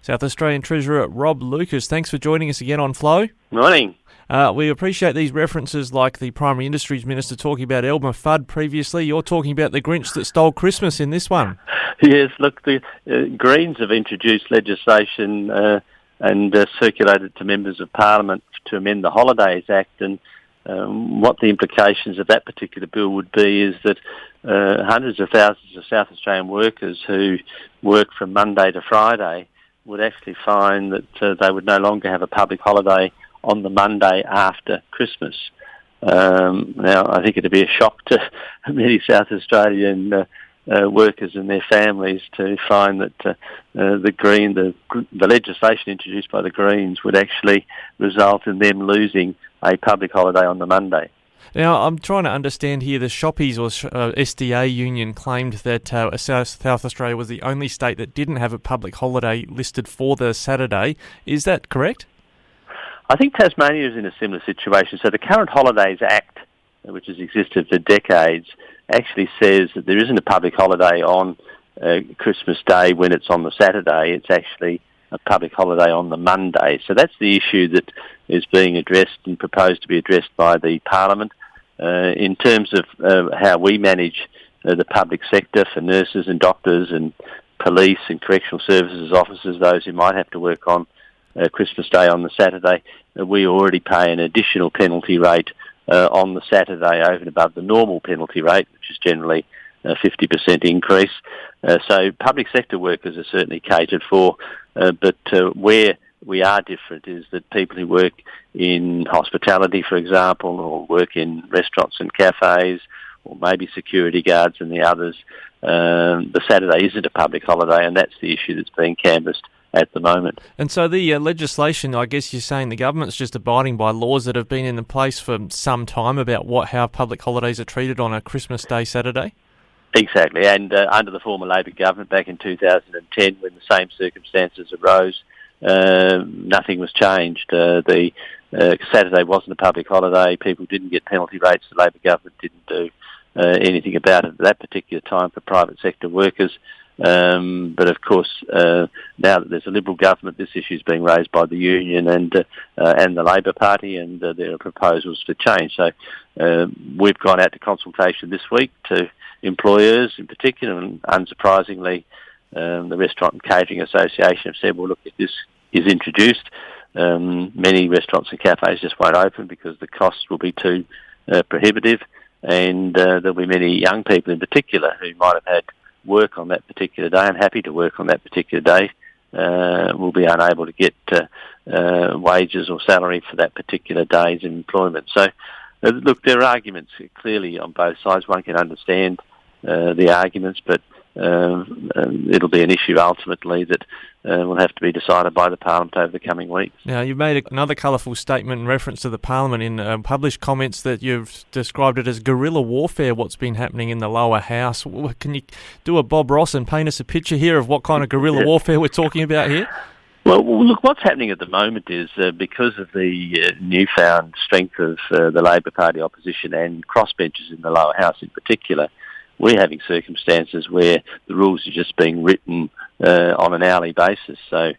South Australian Treasurer Rob Lucas, thanks for joining us again on Flow. Morning. We appreciate these references like the Primary Industries Minister talking about Elmer Fudd previously. You're talking about the Grinch that stole Christmas in this one. Yes, look, the Greens have introduced legislation and circulated to members of Parliament to amend the Holidays Act, and what the implications of that particular bill would be is that hundreds of thousands of South Australian workers who work from Monday to Friday would actually find that they would no longer have a public holiday on the Monday after Christmas. Now, I think it'd be a shock to many South Australian workers and their families to find that the legislation introduced by the Greens would actually result in them losing a public holiday on the Monday. Now, I'm trying to understand here, the Shoppies or SDA union claimed that South Australia was the only state that didn't have a public holiday listed for the Saturday. Is that correct? I think Tasmania is in a similar situation. So the current Holidays Act, which has existed for decades, actually says that there isn't a public holiday on Christmas Day when it's on the Saturday. It's actually a public holiday on the Monday. So that's the issue that is being addressed and proposed to be addressed by the Parliament. In terms of how we manage the public sector for nurses and doctors and police and correctional services officers, those who might have to work on Christmas Day on the Saturday, we already pay an additional penalty rate on the Saturday over and above the normal penalty rate, which is generally a 50% increase. So public sector workers are certainly catered for, but where we are different is that people who work in hospitality, for example, or work in restaurants and cafes, or maybe security guards and the others, the Saturday isn't a public holiday, and that's the issue that's being canvassed at the moment. And so the legislation, I guess you're saying the government's just abiding by laws that have been in place for some time about how public holidays are treated on a Christmas Day Saturday? Exactly, and under the former Labor government back in 2010, when the same circumstances arose, nothing was changed. The Saturday wasn't a public holiday. People didn't get penalty rates. The Labor government didn't do anything about it at that particular time for private sector workers. But of course, now that there's a Liberal government, this issue is being raised by the union and the Labor Party, and there are proposals for change. So we've gone out to consultation this week to employers in particular, and unsurprisingly, the Restaurant and Catering Association have said, well, look, if this is introduced, many restaurants and cafes just won't open because the costs will be too prohibitive, and there'll be many young people in particular who might have had work on that particular day and happy to work on that particular day will be unable to get wages or salary for that particular day's employment. So, look, there are arguments clearly on both sides. One can understand the arguments, but it'll be an issue ultimately that will have to be decided by the Parliament over the coming weeks. Now, you made another colourful statement in reference to the Parliament in published comments that you've described it as guerrilla warfare, what's been happening in the lower house. Can you do a Bob Ross and paint us a picture here of what kind of guerrilla warfare we're talking about here? Well, look, what's happening at the moment is because of the newfound strength of the Labor Party opposition and crossbenchers in the lower house in particular, we're having circumstances where the rules are just being written on an hourly basis. So,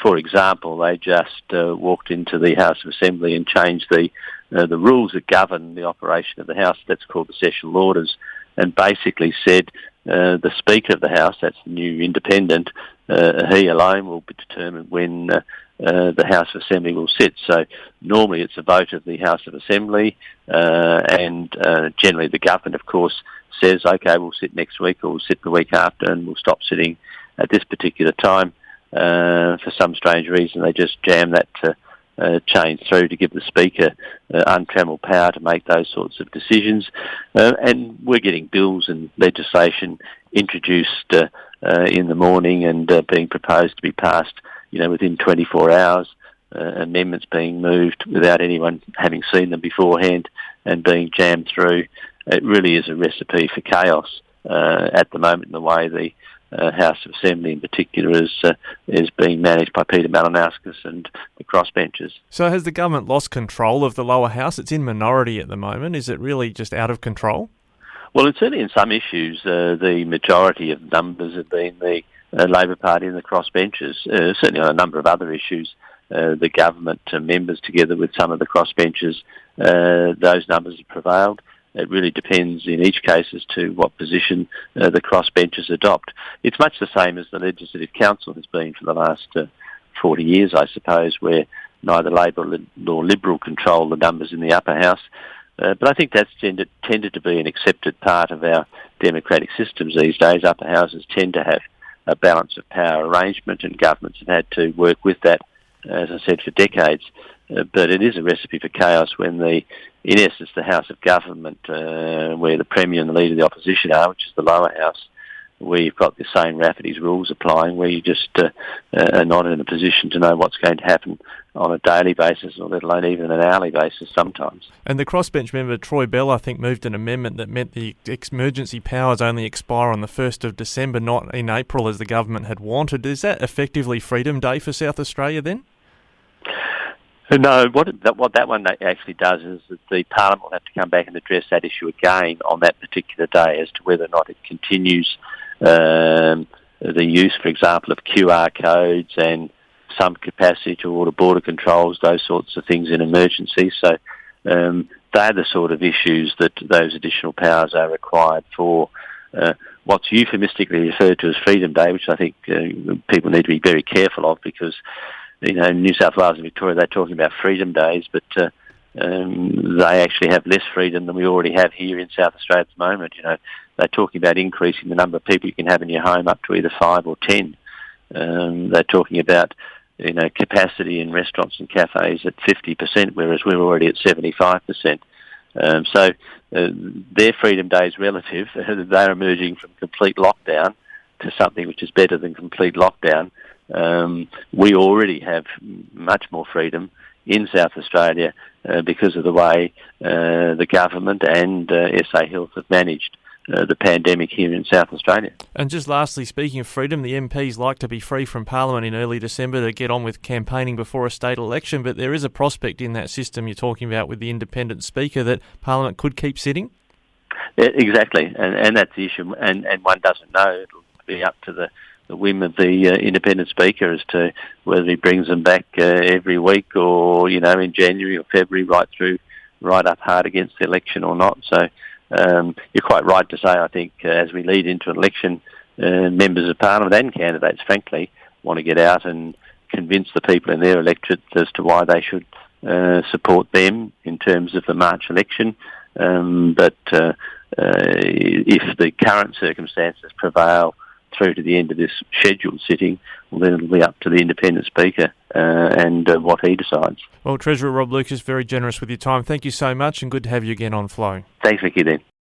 for example, they just walked into the House of Assembly and changed the rules that govern the operation of the House. That's called the sessional orders, and basically said the Speaker of the House, that's the new independent, he alone will determine when the House of Assembly will sit. So normally it's a vote of the House of Assembly, and generally the government, of course, says, okay, we'll sit next week or we'll sit the week after, and we'll stop sitting at this particular time. For some strange reason, they just jam that change through to give the Speaker untrammeled power to make those sorts of decisions. And we're getting bills and legislation introduced in the morning and being proposed to be passed, within 24 hours. Amendments being moved without anyone having seen them beforehand and being jammed through. It really is a recipe for chaos at the moment in the way the House of Assembly in particular is being managed by Peter Malinauskas and the crossbenchers. So has the government lost control of the lower house? It's in minority at the moment. Is it really just out of control? Well, it's certainly in some issues the majority of numbers have been the Labor Party and the crossbenchers. Certainly on a number of other issues, the government members, together with some of the crossbenchers, those numbers have prevailed. It really depends in each case as to what position the crossbenchers adopt. It's much the same as the Legislative Council has been for the last 40 years, I suppose, where neither Labor nor Liberal control the numbers in the upper house. But I think that's tended to be an accepted part of our democratic systems these days. Upper houses tend to have a balance of power arrangement, and governments have had to work with that, as I said, for decades. But it is a recipe for chaos when in essence, the House of Government, where the Premier and the Leader of the Opposition are, which is the lower house, where you've got the same Rafferty's rules applying, where you just are not in a position to know what's going to happen on a daily basis, or let alone even an hourly basis sometimes. And the crossbench member, Troy Bell, I think, moved an amendment that meant the emergency powers only expire on the 1st of December, not in April as the government had wanted. Is that effectively Freedom Day for South Australia then? No, what that one actually does is that the Parliament will have to come back and address that issue again on that particular day as to whether or not it continues the use, for example, of QR codes and some capacity to order border controls, those sorts of things in emergencies. So they're the sort of issues that those additional powers are required for. What's euphemistically referred to as Freedom Day, which I think people need to be very careful of, because in New South Wales and Victoria, they're talking about freedom days, but they actually have less freedom than we already have here in South Australia at the moment. They're talking about increasing the number of people you can have in your home up to either 5 or 10. They're talking about capacity in restaurants and cafes at 50%, whereas we're already at 75%. So their freedom day is relative. They're emerging from complete lockdown to something which is better than complete lockdown. We already have much more freedom in South Australia because of the way the government and SA Health have managed the pandemic here in South Australia. And just lastly, speaking of freedom, the MPs like to be free from Parliament in early December to get on with campaigning before a state election, but there is a prospect in that system you're talking about with the independent speaker that Parliament could keep sitting? Exactly, and that's the issue, and one doesn't know. It'll be up to the whim of the independent speaker as to whether he brings them back every week or, in January or February right up hard against the election or not. So you're quite right to say, I think, as we lead into an election, members of Parliament and candidates, frankly, want to get out and convince the people in their electorate as to why they should support them in terms of the March election. But if the current circumstances prevail through to the end of this scheduled sitting, well, then it'll be up to the independent speaker and what he decides. Well, Treasurer Rob Lucas, very generous with your time. Thank you so much, and good to have you again on Flow. Thanks, Vicky, then.